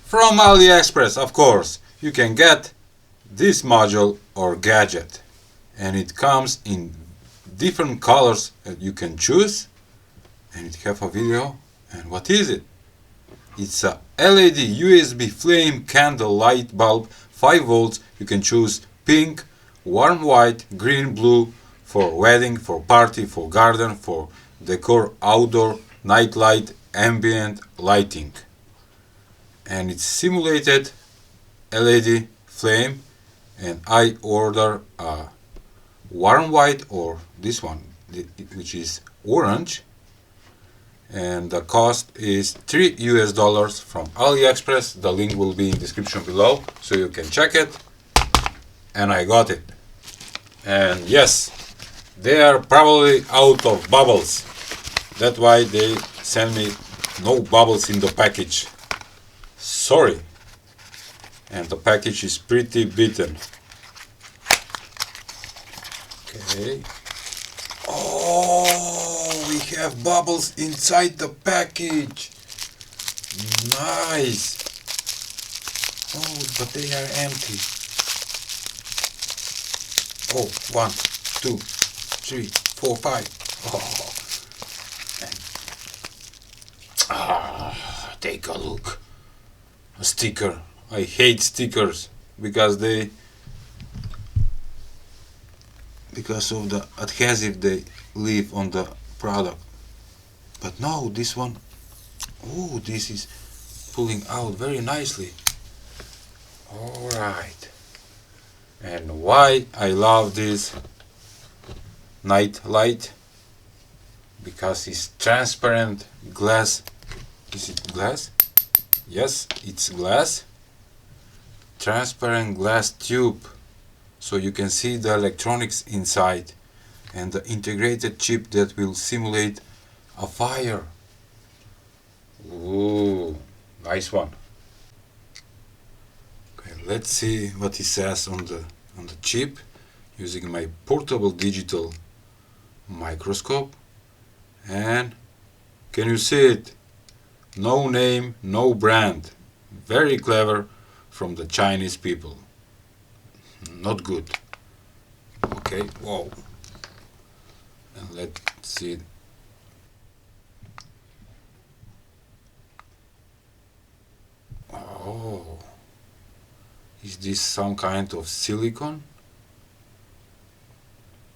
From Aliexpress, of course, you can get this module or gadget, and it comes in different colors that you can choose, and it have a video. And what is it? It's a LED USB flame candle light bulb, 5 volts. You can choose pink, warm white, green, blue, for wedding, for party, for garden, for decor, outdoor, night light, ambient lighting. And it's simulated LED flame, and I order a warm white or this one, which is orange, and the cost is $3 from Aliexpress. The link will be in the description below, so you can check it. And I got it, and yes, they are probably out of bubbles. That's why they send me no bubbles in the package. Sorry. And the package is pretty beaten. Okay. Oh, we have bubbles inside the package. Nice. Oh, but they are empty. Oh, 1, 2, 3, 4, 5. Oh. Take a look. A sticker. I hate stickers because of the adhesive they leave on the product. But no, this one, oh, this is pulling out very nicely. Alright. And why I love this night light? Because it's transparent glass. Is it glass? Yes, it's glass. Transparent glass tube, so you can see the electronics inside, and the integrated chip that will simulate a fire. Ooh, nice one. Okay, let's see what it says on the chip using my portable digital microscope. And can you see it? No name, no brand. Very clever from the Chinese people. Not good. Okay, whoa. And let's see. Oh, is this some kind of silicone?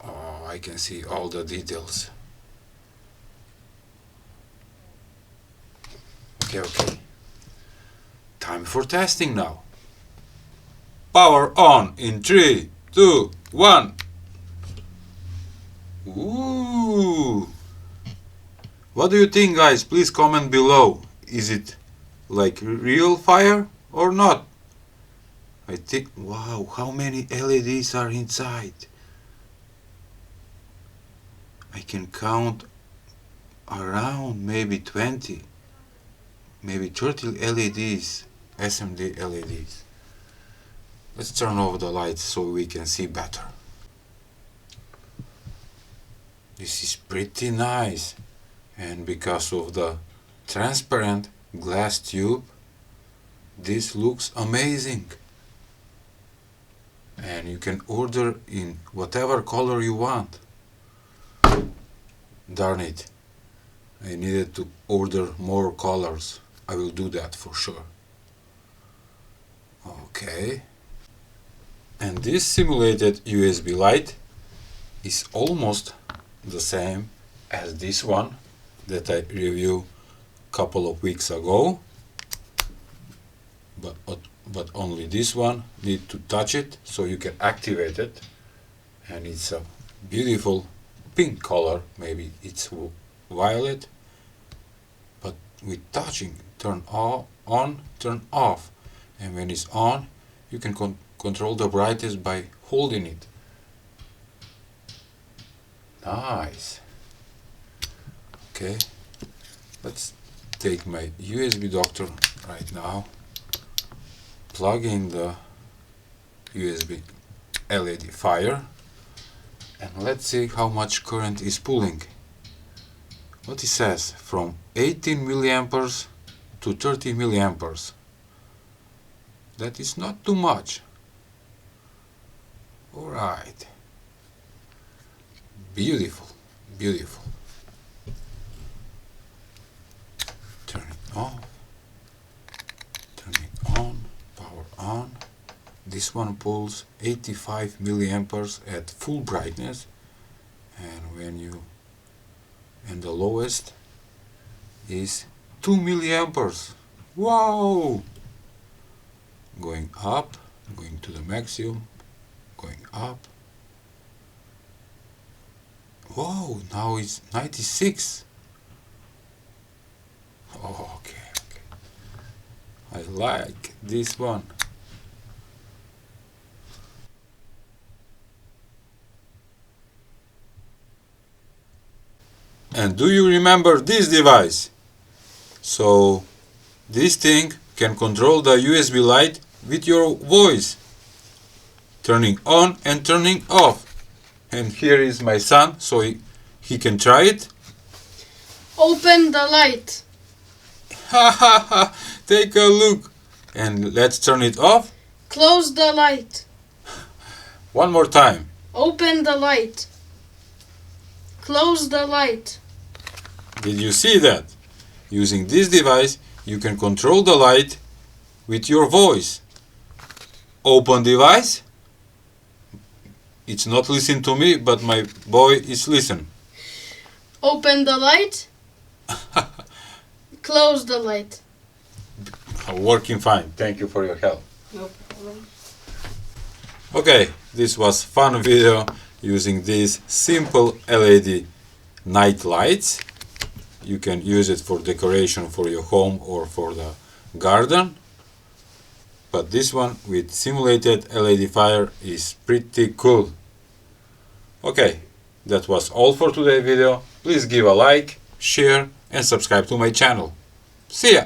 Oh, I can see all the details. Okay. Time for testing now. Power on in 3, 2, 1. Ooh. What do you think, guys? Please comment below. Is it like real fire or not? I think, wow, how many LEDs are inside? I can count around maybe 20, maybe 30 LEDs, SMD LEDs. Let's turn off the lights so we can see better. This is pretty nice, and because of the transparent glass tube, this looks amazing. And you can order in whatever color you want. Darn it, I needed to order more colors. I will do that for sure. Okay. And this simulated USB light is almost the same as this one that I reviewed a couple of weeks ago, but only this one need to touch it so you can activate it, and it's a beautiful pink color. Maybe it's violet, but with touching, turn on, turn off, and when it's on you can control the brightness by holding it. Nice. Okay, let's take my USB adapter right now, plug in the USB LED fire, and let's see how much current is pulling. What it says, from 18 milliamperes to 30 milliamperes. That is not too much. Alright. Beautiful, beautiful. Turn it off. Turn it on. Power on. This one pulls 85 milliamperes at full brightness, and the lowest is 2 milliamperes. Wow! Going up, going to the maximum, going up. Whoa, now it's 96. Oh, okay. I like this one. And do you remember this device? So this thing can control the USB light with your voice, turning on and turning off. And here is my son, so he can try it. Open the light. Ha ha ha! Take a look. And let's turn it off. Close the light. One more time. Open the light. Close the light. Did you see that? Using this device, you can control the light with your voice. Open device. It's not listening to me, but my boy is listening. Open the light. Close the light. Working fine. Thank you for your help. No problem. Okay, this was fun video using these simple LED night lights. You can use it for decoration for your home or for the garden. But this one with simulated LED fire is pretty cool. Okay, that was all for today's video. Please give a like, share and subscribe to my channel. See ya!